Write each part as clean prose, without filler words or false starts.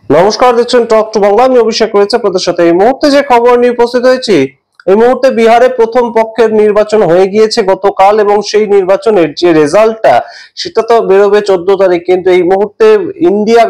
নমস্কার, দেখছেন talk to Bangla. আমি অভিষেক রয়েছে আপনাদের সাথে। এই মুহূর্তে যে খবর নিয়ে উপস্থিত হয়েছি, এই মুহূর্তে বিহারে প্রথম পক্ষের নির্বাচন হয়ে গিয়েছে গতকাল, এবং সেই নির্বাচনের যে রেজাল্টটা সেটা তো বেরোবে 14 তারিখ। কিন্তু এই মুহূর্তে ইন্ডিয়া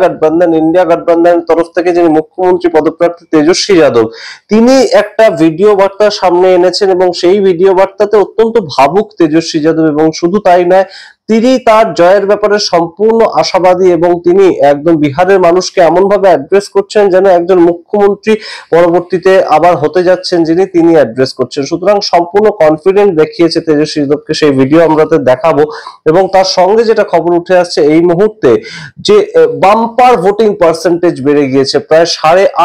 গঠবন্ধনের তরফ থেকে যিনি মুখ্যমন্ত্রী পদপ্রার্থী তেজস্বী যাদব, তিনি একটা ভিডিও বার্তা সামনে এনেছেন, এবং সেই ভিডিও বার্তাতে অত্যন্ত ভাবুক তেজস্বী যাদব। এবং শুধু তাই নয়, তিনি তার জয়ের ব্যাপারে সম্পূর্ণ আশাবাদী, এবং তিনি একদম বিহারের মানুষকে এমন ভাবে অ্যাড্রেস করছেন যেন একজন মুখ্যমন্ত্রী পরবর্তীতে আবার হতে যাচ্ছেন যিনি, তিনি অ্যাড্রেস করছেন। সুতরাং সম্পূর্ণ কনফিডেন্ট দেখিয়েছে তেজস্বী যাদবকে, সেই ভিডিও আমরা দেখাবো। এবং তার সঙ্গে যেটা খবর উঠে আসছে এই মুহূর্তে, যে বাম্পার ভোটিং পার্সেন্টেজ বেড়ে গিয়েছে, প্রায়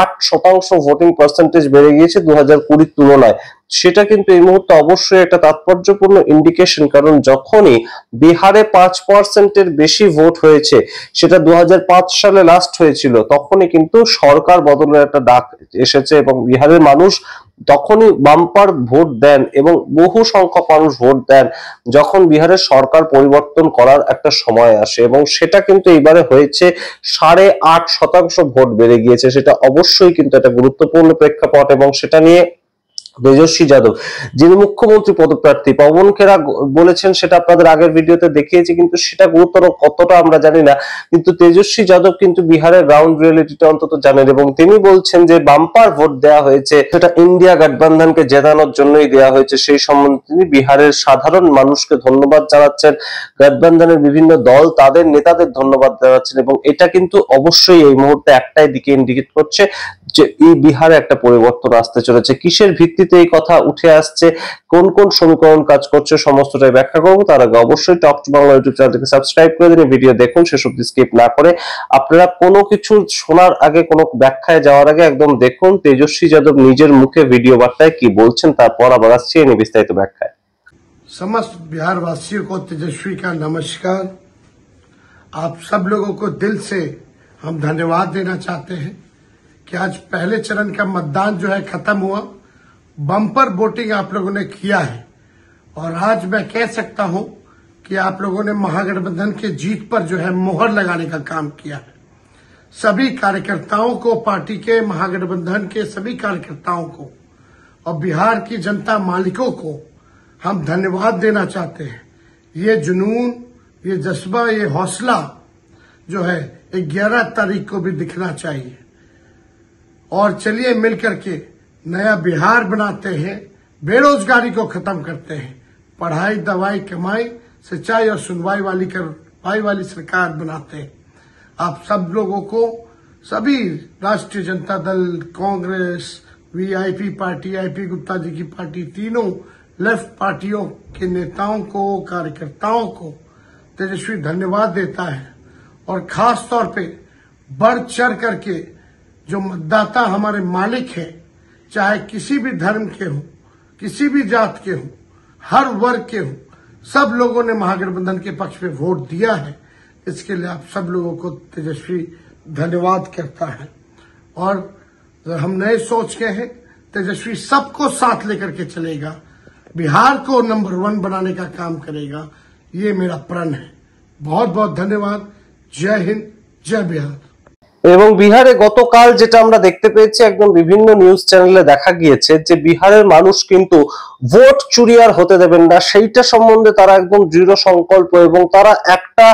8.5% ভোটিং পার্সেন্টেজ বেড়ে গিয়েছে 2020 তুলনায়। সেটা কিন্তু এই মুহূর্তে অবশ্যই একটা তাৎপর্যপূর্ণ ইন্ডিকেশন, কারণ যখনই বিহারে 5%-এর বেশি ভোট হয়েছে, সেটা 2005 সালে লাস্ট হয়েছিল, তখনই কিন্তু সরকার বদলের একটা ডাক এসেছে, এবং বিহারের মানুষ তখনই বাম্পার ভোট দেন, এবং বহু সংখ্যক মানুষ ভোট দেন যখন বিহারের সরকার পরিবর্তন করার একটা সময় আসে। এবং সেটা কিন্তু এবারে হয়েছে, 8.5% ভোট বেড়ে গিয়েছে। সেটা অবশ্যই কিন্তু একটা গুরুত্বপূর্ণ প্রেক্ষাপট, এবং সেটা নিয়ে তেজস্বী যাদব যিনি মুখ্যমন্ত্রী পদপ্রার্থী, পবন খেরা বলেছেন, সেটা আপনাদের আগের ভিডিওতে দেখিয়েছি, কিন্তু সেটা গুরুতর কতটা আমরা জানি না। কিন্তু তেজস্বী যাদব কিন্তু বিহারের গ্রাউন্ড রিয়েলিটিটা অন্তত জানেন, এবং তিনি বলছেন যে বাম্পার ভোট দেওয়া হয়েছে, সেটা ইন্ডিয়া গঠবন্ধনকে জেতানোর জন্যই দেওয়া হয়েছে। সেই সম্বন্ধে তিনি বিহারের সাধারণ মানুষকে ধন্যবাদ জানাচ্ছেন, গঠবন্ধনের বিভিন্ন দল তাদের নেতাদের ধন্যবাদ জানাচ্ছেন, এবং এটা কিন্তু অবশ্যই এই মুহূর্তে একটাই দিকে ইন্ডিকেট করছে যে এই বিহারে একটা পরিবর্তন আসতে চলেছে। কিসের ভিত্তিতে এই কথা উঠে আসছে, কোন কোন সমীকরণ কাজ করছে, সমস্তটাই ব্যাখ্যা করবো। তার আগে অবশ্যই টক টু বাংলা ইউটিউব চ্যানেলটিকে সাবস্ক্রাইব করে দিন, ভিডিও দেখুন শেষ অবধি স্কিপ না করে। আপনারা কোনো কিছু শোনার আগে, কোনো ব্যাখ্যায় যাওয়ার আগে একদম দেখুন তেজস্বী যাদব নিজের মুখে ভিডিও বার্তায় কি বলছেন, তারপর আবার আসছি এই বিস্তারিত ব্যাখ্যায়। समस्त बिहार वासियों को तेजस्वी का नमस्कार। आप सब लोगों को दिल से हम धन्यवाद देना चाहते हैं कि आज पहले चरण का मतदान जो है खत्म हुआ, बम्पर वोटिंग आप लोगों ने किया है, और आज मैं कह सकता हूं कि आप लोगों ने महागठबंधन के जीत पर जो है मोहर लगाने का काम किया है। सभी कार्यकर्ताओं को, पार्टी के, महागठबंधन के सभी कार्यकर्ताओं को और बिहार की जनता मालिकों को हम धन्यवाद देना चाहते हैं। ये जुनून, ये जज्बा, ये हौसला जो है 11 तारीख को भी दिखना चाहिए। और चलिए मिलकर के नया बिहार बनाते हैं, बेरोजगारी को खत्म करते हैं, पढ़ाई, दवाई, कमाई, सिंचाई और सुनवाई वाली सरकार बनाते हैं। आप सब लोगों को, सभी Rashtriya Janata Dal, Congress, VIP party, IP Gupta ji की पार्टी, तीनों लेफ्ट पार्टियों के नेताओं को, कार्यकर्ताओं को तेजस्वी धन्यवाद देता है। और खास तौर पे बढ़ चढ़ करके जो मतदाता हमारे मालिक हैं, चाहे किसी भी धर्म के हों, किसी भी जात के हों, हर वर्ग के हों, सब लोगों ने महागठबंधन के पक्ष में वोट दिया है। इसके लिए आप सब लोगों को तेजस्वी धन्यवाद करता है। और हम नए सोच के हैं, तेजस्वी सबको साथ लेकर के चलेगा, बिहार को नंबर 1 बनाने का काम करेगा, ये मेरा प्रण है। बहुत बहुत धन्यवाद। जय हिंद, जय बिहार। এবং বিহারে গতকাল যেটা আমরা দেখতে পেয়েছি, একদম বিভিন্ন নিউজ চ্যানেলে দেখা গিয়েছে যে বিহারের মানুষ কিন্তু ভোট চুরি আর হতে দেবেন না, সেইটা সম্বন্ধে তারা একদম দৃঢ় সংকল্প। এবং তারা একটা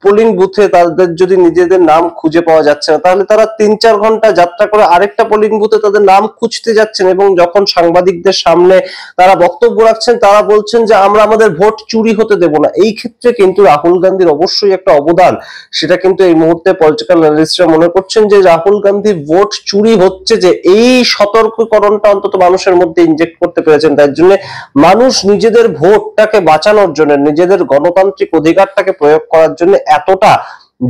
পোলিং বুথে তাদের যদি নিজেদের নাম খুঁজে পাওয়া যাচ্ছে না, তাহলে তারা 3-4 ঘন্টা যাত্রা করে আরেকটা পোলিং বুথে তাদের নাম খুঁজতে যাচ্ছেন, এবং যখন সাংবাদিকদের সামনে তারা বক্তব্য রাখছেন, তারা বলছেন যে আমরা আমাদের ভোট চুরি হতে দেব না। এই ক্ষেত্রে কিন্তু রাহুল গান্ধীর অবশ্যই একটা অবদান, সেটা কিন্তু এই মুহূর্তে পলিটিক্যাল অ্যানালিস্টরা মনে করছেন যে রাহুল গান্ধী ভোট চুরি হচ্ছে, যে এই সতর্কীকরণটা অন্তত মানুষের মধ্যে ইনজেক্ট করতে পেরেছেন। তার জন্য মানুষ নিজেদের ভোটটাকে বাঁচানোর জন্য, নিজেদের গণতান্ত্রিক অধিকারটাকে প্রয়োগ করার জন্য এতটা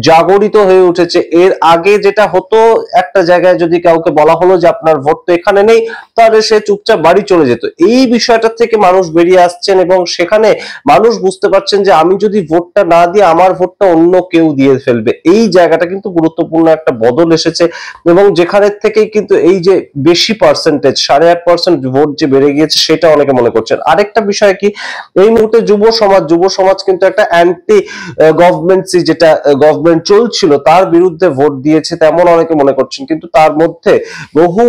জাগরিত হয়ে উঠেছে। এর আগে যেটা হতো, একটা জায়গায় যদি কাউকে বলা হলো যে আপনার ভোট তো এখানে নেই, তাহলে সে চুপচাপ বাড়ি চলে যেত। এই বিষয়টা থেকে মানুষ বেরিয়ে আসছেন এবং সেখানে মানুষ বুঝতে পারছেন যে আমি যদি ভোটটা না দিয়ে আমার ভোটটা অন্য কেউ দিয়ে ফেলবে। এই জায়গাটা কিন্তু গুরুত্বপূর্ণ একটা বদল এসেছে এবং যেখানে থেকেই কিন্তু এই যে বেশি পার্সেন্টেজ 8.5% ভোট যে বেড়ে গিয়েছে সেটা অনেকে মনে করছেন। আরেকটা বিষয় কি, এই মুহূর্তে যুব সমাজ কিন্তু একটা অ্যান্টি গভর্নমেন্টসি, যেটা গভর্নমেন্ট চলছিল তার বিরুদ্ধে ভোট দিয়েছে তেমন অনেকে মনে করছেন। কিন্তু তার মধ্যে বহু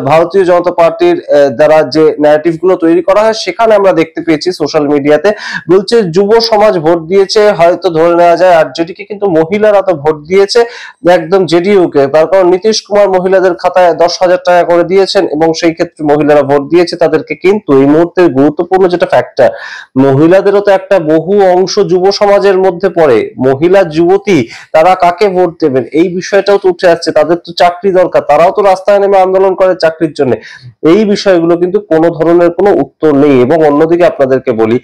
ভারতীয় জনতা পার্টির দ্বারা যে ন্যারেটিভ গুলো তৈরি করা হয় সেখানে আমরা দেখতে পেয়েছি সোশ্যাল মিডিয়াতে বলছে যুব সমাজ ভোট দিয়েছে, হয়তো ধরে নেওয়া যায় আরজেডি কে, কিন্তু মহিলারা তো ভোট দিয়েছে একদম জেডিইউ কে। তার কারণ নীতিশ কুমার মহিলাদের খাতায় 10,000 টাকা করে দিয়েছেন এবং সেই ক্ষেত্রে মহিলারা ভোট দিয়েছে তাদেরকে। কিন্তু এই মুহূর্তে গুরুত্বপূর্ণ যেটা ফ্যাক্টর, মহিলাদেরও তো একটা বহু অংশ যুব সমাজের মধ্যে পড়ে, মহিলা যুবতী তারা কাকে ভোট দেবেন এই বিষয়টাও তো উঠে আসছে। তাদের তো চাকরি দরকার, তারাও তো রাস্তায় নেমে আন্দোলন করে চাকরির জন্য। এই বিষয়গুলো কিন্তু কোনো ধরনের কোনো উত্তর নেই। এবং অন্যদিকে আপনাদেরকে বলি,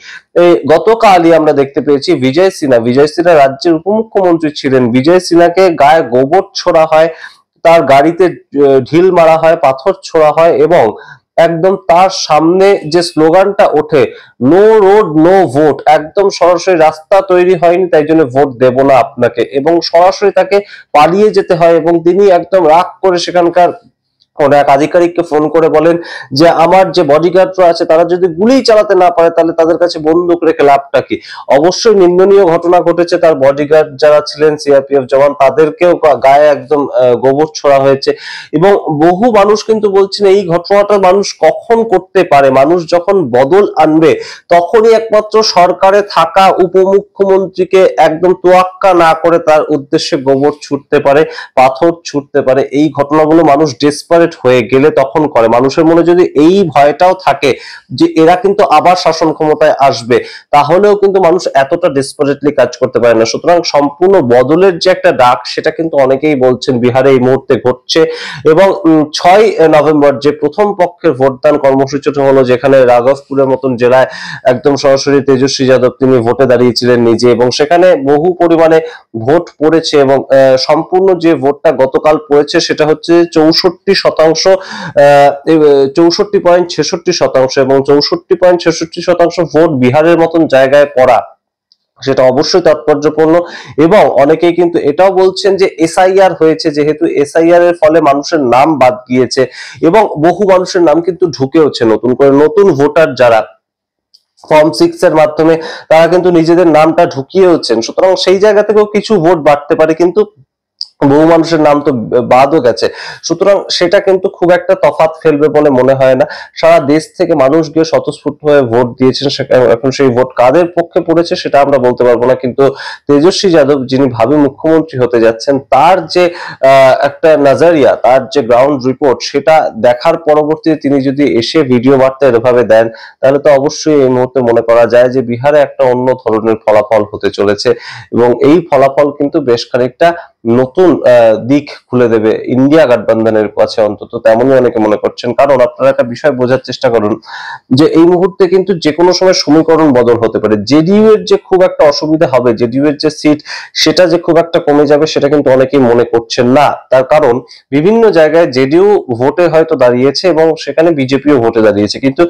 গতকালই আমরা দেখতে পেয়েছি বিজয় সিনহা রাজ্যের উপমুখ্যমন্ত্রী ছিলেন, বিজয় সিনহাকে গায়ে গোবর ছোড়া হয়, তার গাড়িতে ঢিল মারা হয়, পাথর ছোড়া হয় এবং একদম তার সামনে যে স্লোগানটা ওঠে নো রোড নো ভোট, একদম সরাসরি রাস্তা তৈরি হয়নি তাই জন্য ভোট দেব না আপনাকে, এবং সরাসরি তাকে পালিয়ে যেতে হয়। এবং তিনি একদম রাগ করে সেখানকার এক আধিকারিককে ফোন করে বলেন যে আমার যে বডিগার্ডরা আছে তারা যদি গুলি চালাতে না পারে তাহলে তাদের কাছে বন্দুক রেখে লাভটা কি। অবশ্যই নিন্দনীয় ঘটনা ঘটেছে, তার বডিগার্ড যারা ছিলেন সিআরপিএফ জওয়ান তাদেরকেও গায়ে একদম গোবর ছোড়া হয়েছে। এবং বহু মানুষ কিন্তু বলছেন এই ঘটনাটা মানুষ কখন করতে পারে, মানুষ যখন বদল আনবে তখনই একমাত্র সরকারে থাকা উপমুখ্যমন্ত্রীকে একদম তোয়াক্কা না করে তার উদ্দেশ্যে গোবর ছুটতে পারে, পাথর ছুটতে পারে। এই ঘটনাগুলো মানুষ ডেসপারেট হয়ে গেলে তখন করে। মানুষের মনে যদি এই ভয়টাও থাকে যে এরা কিন্তু আবার শাসন ক্ষমতায় আসবে, তাহলেও কিন্তু মানুষ এতটা ডেসপারেটলি কাজ করতে পারে না। সুতরাং সম্পূর্ণ বদলের যে একটা ডাক সেটা কিন্তু অনেকেই বলছেন বিহারে এই মুহূর্তে ঘটছে। এবং 6 নভেম্বর যে প্রথম পক্ষের ভোটদান কর্মসূচিটা হলো, যেখানে রাঘবপুরের মতন জেলায় একদম সরাসরি তেজস্বী যাদব তিনি ভোটে দাঁড়িয়েছিলেন নিজে এবং সেখানে বহু পরিমাণে ভোট পড়েছে। এবং সম্পূর্ণ যে ভোটটা গতকাল পড়েছে সেটা হচ্ছে 64%, 64.66%, এবং 64.66% ভোট বিহারের মতন জায়গায় পড়া সেটা অবশ্যই তাৎপর্যপূর্ণ। এবং অনেকেই কিন্তু এটাও বলছেন যে এসআইআর হয়েছে, যেহেতু এসআইআর এর ফলে মানুষের নাম বাদ গিয়েছে এবং বহু মানুষের নাম কিন্তু ঢুকেওছে নতুন করে, নতুন ভোটার যারা ফর্ম 6 এর মাধ্যমে তারা কিন্তু নিজেদের নামটা ঢুকিয়েওছেন। সুতরাং সেই জায়গা থেকেও কিছু ভোট বাড়তে পারে, কিন্তু বহু মানুষের নাম তো বাদও গেছে। সুতরাং সেটা কিন্তু খুব একটা তফাৎ ফেলবে বলে মনে হয় না। সারা দেশ থেকে মানুষ গিয়ে স্বতঃস্ফূর্ত হয়ে ভোট দিয়েছেন, এখন সেই ভোট কাদের পক্ষে পড়েছে সেটা আমরা বলতে পারবো না। কিন্তু তেজস্বী যাদব যিনি ভাবি মুখ্যমন্ত্রী হতে যাচ্ছেন, তার যে একটা নজরিয়া, তার যে গ্রাউন্ড রিপোর্ট সেটা দেখার পরবর্তীতে তিনি যদি এসে ভিডিও বার্তা এভাবে দেন তাহলে তো অবশ্যই এই মুহূর্তে মনে করা যায় যে বিহারে একটা অন্য ধরনের ফলাফল হতে চলেছে। এবং এই ফলাফল কিন্তু বেশ খানিকটা নতুন দিক খুলে দেবে ইন্ডিয়া গঠবন্ধনের কাছে, অন্তত তেমনই অনেকে মনে করছেন। কারণ আপনারা একটা বিষয় বোঝার চেষ্টা করুন যে এই মুহূর্তে কিন্তু যে কোনো সময় সমীকরণ বদল হতে পারে। জেডিইউ এর যে খুব একটা অসুবিধা হবে, জেডিইউ এর যে সিট সেটা যে খুব একটা কমে যাবে সেটা কিন্তু অনেকেই মনে করছেন না। তার কারণ বিভিন্ন জায়গায় জেডিইউ ভোটে হয়তো দাঁড়িয়েছে এবং সেখানে বিজেপিও ভোটে দাঁড়িয়েছে, কিন্তু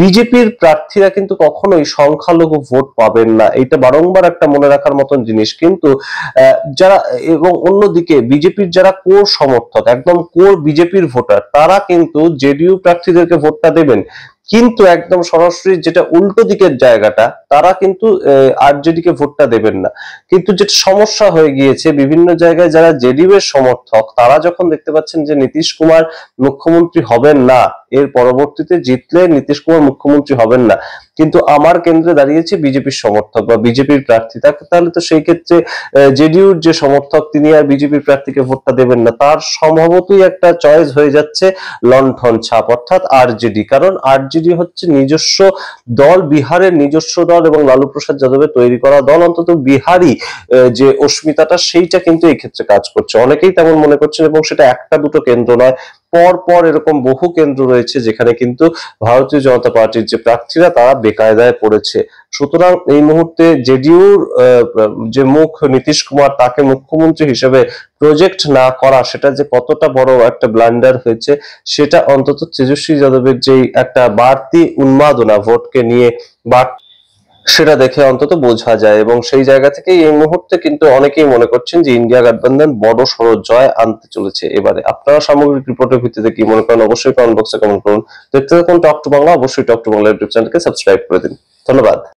বিজেপির প্রার্থীরা কিন্তু কখনোই সংখ্যালঘু ভোট পাবেন না। এটা বারংবার একটা মনে রাখার মতন জিনিস। কিন্তু যারা, এবং অন্যদিকে বিজেপির যারা কোর সমর্থক, একদম কোর বিজেপির ভোটার, তারা কিন্তু জেডিইউ প্রার্থীদেরকে ভোটটা দেবেন। কিন্তু একদম সরাসরি যেটা উল্টো দিকের জায়গাটা, তারা কিন্তু আরজেডি কে ভোটটা দেবেন না। কিন্তু যেটা সমস্যা হয়ে গিয়েছে, বিভিন্ন জায়গায় যারা জেডিইউ এর সমর্থক তারা যখন দেখতে পাচ্ছেন যে নীতিশ কুমার মুখ্যমন্ত্রী হবেন না, এর পরবর্তীতে জিতলে নীতিশ কুমার মুখ্যমন্ত্রী হবেন না, কিন্তু আমার কেন্দ্রে দাঁড়িয়েছে বিজেপির সমর্থক বা বিজেপির প্রার্থী, তাহলে তো সেই ক্ষেত্রে জেডিইউর যে সমর্থক তিনি আর বিজেপির প্রার্থীকে ভোটটা দেবেন না। তার সম্ভবতই একটা চয়েস হয়ে যাচ্ছে লণ্ঠন ছাপ, অর্থাৎ আরজেডি। কারণ আরজেডি হচ্ছে নিজস্ব দল, বিহারের নিজস্ব দল এবং লালু প্রসাদ যাদবের তৈরি করা দল। অন্তত বিহারি যে অস্মিতাটা সেইটা কিন্তু এই ক্ষেত্রে কাজ করছে, অনেকেই তেমন মনে করছেন। এবং সেটা একটা দুটো কেন্দ্র নয়, পর পর এরকম বহু কেন্দ্র রয়েছে যেখানে কিন্তু ভারতীয় জনতা পার্টির যে প্রার্থীরা তারা বেকায়দায় পড়েছে। সুতরাং এই মুহূর্তে জেডিইউর যে মুখ নীতিশ কুমার তাকে মুখ্যমন্ত্রী হিসেবে প্রজেক্ট না করা, সেটা যে কতটা বড় একটা ব্লান্ডার হয়েছে সেটা অন্তত তেজস্বী যাদবের যেই একটা বাড়তি উন্মাদনা ভোটকে নিয়ে সেটা দেখে অন্তত বোঝা যায়। এবং সেই জায়গা থেকে এই মুহূর্তে কিন্তু অনেকেই মনে করছেন যে ইন্ডিয়া গঠবন্ধন বড় সড় জয় আনতে চলেছে এবারে। আপনারা সামগ্রিক রিপোর্টের ভিত্তিতে কি মনে করেন অবশ্যই কমেন্ট বক্সে কমেন্ট করুন। দেখতে থাকুন টক টু বাংলা, অবশ্যই টক টু বাংলা ইউটিউব চ্যানেলকে সাবস্ক্রাইব করে দিন। ধন্যবাদ।